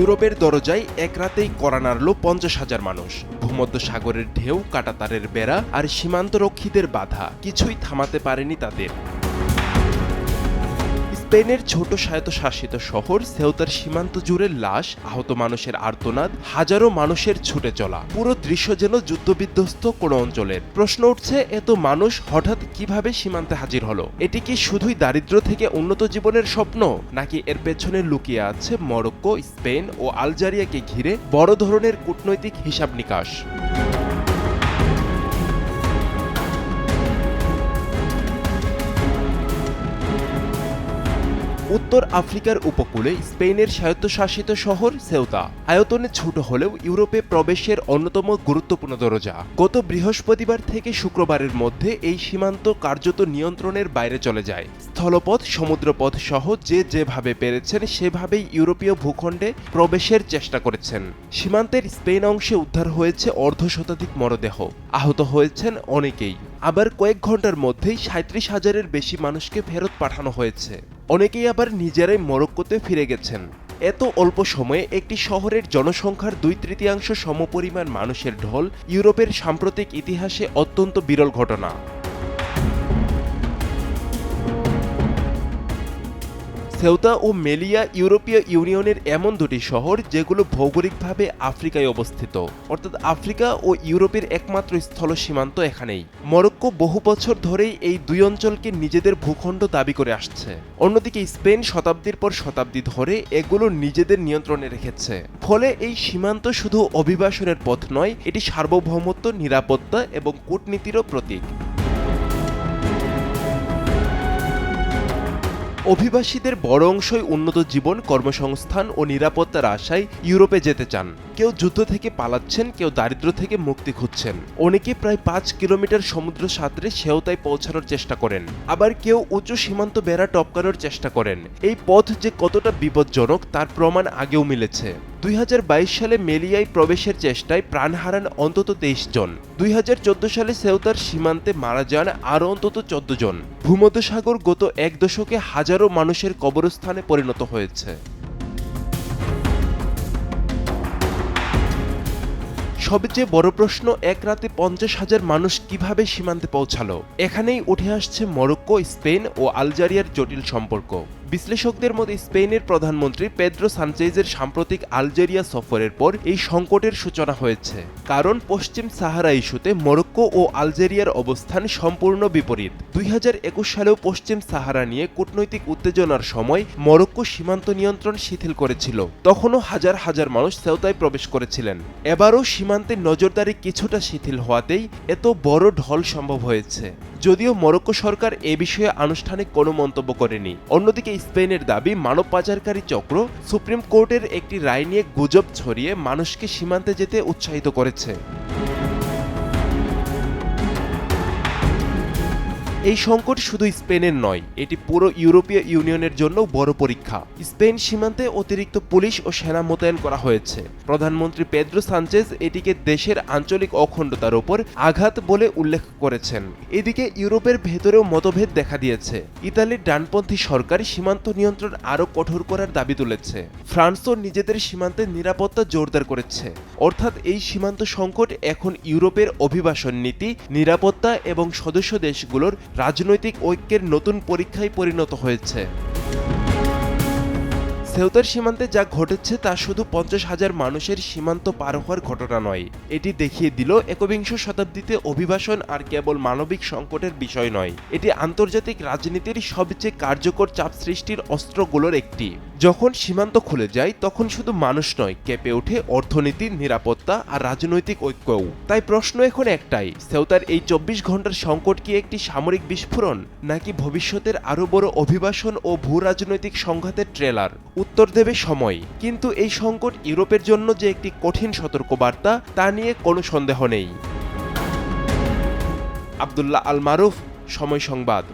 ইউরোপের দরজায় এক রাতেই কড়া নাড়ল 50,000 মানুষ। ভূমধ্য সাগরের ঢেউ, কাঁটাতারের বেড়া আর সীমান্তরক্ষীদের বাধা কিছুই থামাতে পারেনি তাদের। স্পেনের ছোট স্বায়ত্তশাসিত শহর সেউতার সীমান্ত জুড়ে লাশ, আহত মানুষের আর্তনাদ, হাজারো মানুষের ছুটে চলা, পুরো দৃশ্য যেন যুদ্ধবিধ্বস্ত কোনো অঞ্চলের। প্রশ্ন উঠছে, এত মানুষ হঠাৎ কিভাবে সীমান্তে হাজির হলো? এটি কি শুধুই দারিদ্র্য থেকে উন্নত জীবনের স্বপ্ন, নাকি এর পেছনে লুকিয়ে আছে মরক্কো, স্পেন ও আলজেরিয়াকে ঘিরে বড় ধরনের কূটনৈতিক হিসাব নিকাশ? উত্তর আফ্রিকার উপকূলে স্পেনের স্বায়ত্তশাসিত শহর সেউতা আয়তনে ছোট হলেও ইউরোপে প্রবেশের অন্যতম গুরুত্বপূর্ণ দরজা। গত বৃহস্পতিবার থেকে শুক্রবারের মধ্যে এই সীমান্ত কার্যত নিয়ন্ত্রণের বাইরে চলে যায়। স্থলপথ, সমুদ্রপথ সহ যে যেভাবে পেরেছেন সেভাবেই ইউরোপীয় ভূখণ্ডে প্রবেশের চেষ্টা করেছেন। সীমান্তের স্পেন অংশে উদ্ধার হয়েছে অর্ধশতাধিক মরদেহ, আহত হয়েছেন অনেকেই। আবার কয়েক ঘন্টার মধ্যেই 37,000-এর বেশি মানুষকে ফেরত পাঠানো হয়েছে। অনেকেই আবার নিজেরাই মরক্কোতে ফিরে গেছেন। এত অল্প সময়ে একটি শহরের জনসংখ্যার 2/3 সমপরিমাণ মানুষের ঢল ইউরোপের সাম্প্রতিক ইতিহাসে অত্যন্ত বিরল ঘটনা। সেউতা ও মেলিয়া ইউরোপীয় ইউনিয়নের এমন দুটি শহর যেগুলো ভৌগোলিকভাবে আফ্রিকায় অবস্থিত, অর্থাৎ আফ্রিকা ও ইউরোপের একমাত্র স্থল সীমান্ত এখানেই। মরক্কো বহু বছর ধরেই এই দুই অঞ্চলকে নিজেদের ভূখণ্ড দাবি করে আসছে। অন্যদিকে স্পেন শতাব্দীর পর শতাব্দী ধরে এগুলো নিজেদের নিয়ন্ত্রণে রেখেছে। ফলে এই সীমান্ত শুধু অভিবাসনের পথ নয়, এটি সার্বভৌমত্ব, নিরাপত্তা এবং কূটনীতিরও প্রতীক। অভিবাসীদের বড় অংশই উন্নত জীবন, কর্মসংস্থান ও নিরাপত্তার আশায় ইউরোপে যেতে চান। কেউ যুদ্ধ থেকে পালাচ্ছেন, কেউ দারিদ্র্য থেকে মুক্তি খুঁজছেন। অনেকে প্রায় 5 কিলোমিটার সমুদ্র সাঁতরে সেউতায় পৌঁছানোর চেষ্টা করেন, আবার কেউ উঁচু সীমান্ত বেড়া টপকানোর চেষ্টা করেন। এই পথ যে কতটা বিপজ্জনক তার প্রমাণ আগেও মিলেছে। 2022 সালে মেলিয়ায় প্রবেশের চেষ্টায় প্রাণ হারান অন্তত 23 জন। 2014 সালে সেউতার সীমান্তে মারা যান আরও অন্তত 14 জন। ভূমধ্যসাগর গত এক দশকে হাজারো মানুষের কবরস্থানে পরিণত হয়েছে। সবচেয়ে বড় প্রশ্ন, এক রাতে 50,000 মানুষ কিভাবে সীমান্তে পৌঁছালো? এখানেই উঠে আসছে মরক্কো, স্পেন ও আলজেরিয়ার জটিল সম্পর্ক। বিশ্লেষকদের মতে স্পেনের প্রধানমন্ত্রী পেদ্রো সানচেজের সাম্প্রতিক আলজেরিয়া সফরের পর এই সংকটের সূচনা হয়েছে। কারণ পশ্চিম সাহারা ইস্যুতে মরক্কো ও আলজেরিয়ার অবস্থান সম্পূর্ণ বিপরীত। 2021 সালেও পশ্চিম সাহারা নিয়ে কূটনৈতিক উত্তেজনার সময় মরক্কো সীমান্ত নিয়ন্ত্রণ শিথিল করেছিল। তখনও হাজার হাজার মানুষ সেউতায় প্রবেশ করেছিলেন। এবারও সীমান্তে নজরদারি কিছুটা শিথিল হওয়াতেই এত বড় ঢল সম্ভব হয়েছে। যদিও মরক্কো সরকার এ বিষয়ে আনুষ্ঠানিক কোনো মন্তব্য করেনি। অন্যদিকে স্পেনের দাবি, মানব পাচারকারী চক্র সুপ্রিম কোর্টের একটি রায় নিয়ে গুজব ছড়িয়ে মানুষকে সীমান্তে যেতে উৎসাহিত করেছে। এই সংকট শুধু স্পেনের নয়, এটি পুরো ইউরোপীয় ইউনিয়নের জন্য বড় পরীক্ষা। স্পেন সীমান্তে অতিরিক্ত পুলিশ ও সেনা মোতায়েন করা হয়েছে। প্রধানমন্ত্রী পেদ্রো সানচেজ এটিকে দেশের আঞ্চলিক অখণ্ডতার উপর আঘাত বলে উল্লেখ করেছেন। এদিকে ইউরোপের ভেতরেও মতভেদ দেখা দিয়েছে। ইতালির ডানপন্থী সরকার সীমান্ত নিয়ন্ত্রণ আরও কঠোর করার দাবি তুলেছে। ফ্রান্সও নিজেদের সীমান্তে নিরাপত্তা জোরদার করেছে। অর্থাৎ এই সীমান্ত সংকট এখন ইউরোপের অভিবাসন নীতি, নিরাপত্তা এবং সদস্য দেশগুলোর রাজনৈতিক ঐক্যের নতুন পরীক্ষায় পরিণত হয়েছে। সেউতার সীমান্তে যা ঘটেছে তা শুধু 50,000 মানুষের সীমান্ত পার হওয়ার ঘটনা নয়, এটি দেখিয়ে দিল একবিংশ শতাব্দীতে অভিবাসন আর কেবল মানবিক সংকটের বিষয় নয়, এটি আন্তর্জাতিক রাজনীতির সবচেয়ে কার্যকর চাপ সৃষ্টির অস্ত্রগুলোর একটি। যখন সীমান্ত খুলে যায় তখন শুধু মানুষ নয়, কেঁপে ওঠে অর্থনীতি, নিরাপত্তা আর রাজনৈতিক ঐক্যও। তাই প্রশ্ন এখন একটাই, সেউতার এই 24 ঘন্টার সংকট কি একটি সামরিক বিস্ফোরণ, নাকি ভবিষ্যতের আরও বড় অভিবাসন ও ভূ রাজনৈতিক সংঘাতের ট্রেলার? উত্তর দেবে সময়। কিন্তু এই সংকট ইউরোপের জন্য যে একটি কঠিন সতর্কবার্তা তা নিয়ে কোনো সন্দেহ নেই। আব্দুল্লাহ আল মারুফ, সময় সংবাদ।